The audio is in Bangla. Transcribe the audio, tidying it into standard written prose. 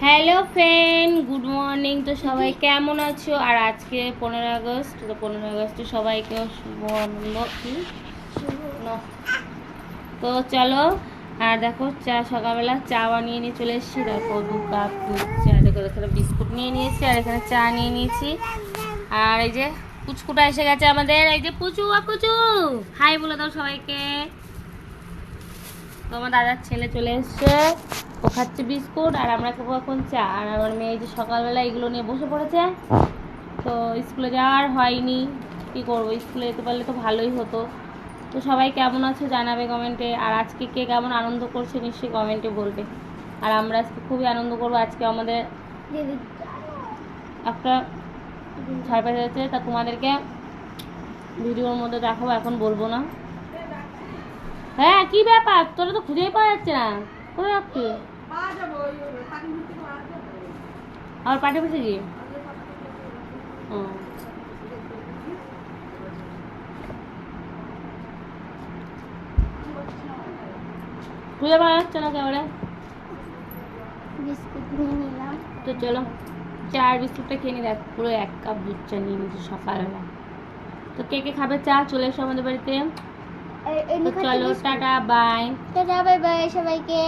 Hello friend, good morning. তো সবাই কেমন আছো? আর আজকে 15 আগস্ট, তো 15 আগস্টে সবাইকে শুভ আনন্দ তো চলো। আর দেখো, চা সকালবেলা চা বানিয়ে নিয়ে চলে এসেছি। দেখো 2 কাপ দুধ চা, দেখো এখানে বিস্কুট নিয়ে নিয়েছি আর এখানে চা নিয়ে নিয়েছি। আর এই যে পুচকুটা এসে গেছে আমাদের, এই যে পুচু পুচু, হাই বলে দাও সবাইকে। তো আমার দাদার ছেলে চলে এসছে, ও খাচ্ছে বিস্কুট আর আমরা খাবো এখন চা। আর আমার মেয়ে যে সকালবেলা এগুলো নিয়ে বসে পড়েছে। তো স্কুলে যাওয়ার হয়নি, কি করবো, স্কুলে যেতে পারলে তো ভালোই হতো। তো সবাই কেমন আছো জানাবে কমেন্টে। আর আজকে কে কেমন আনন্দ করছে নিশ্চয়ই কমেন্টে বলবে। আর আমরা আজকে খুবই আনন্দ করবো। আজকে আমাদের একটা সারপ্রাইজ আছে, তা তোমাদেরকে ভিডিওর মধ্যে দেখাবো, এখন বলবো না। হ্যাঁ, কি ব্যাপার, তোরা তো খুঁজেই পাওয়া যাচ্ছে না, কোথায় রাখছি? আর পাঠিয়ে পেয়েছে কি? ও, খুঁজে পাওয়া যাচ্ছে না কেমন? বিস্কুট নিয়ে নিলাম। তো চলো চার বিস্কুটটা খেয়ে নি। দেখ পুরো 1 কাপ দুধ চা নিয়ে নিচ্ছি সকালবেলা। তো কে কে খাবে চা, চলে এসো আমাদের বাড়িতে। তো চলো, tata bye. Tata, bye bye সবাইকে।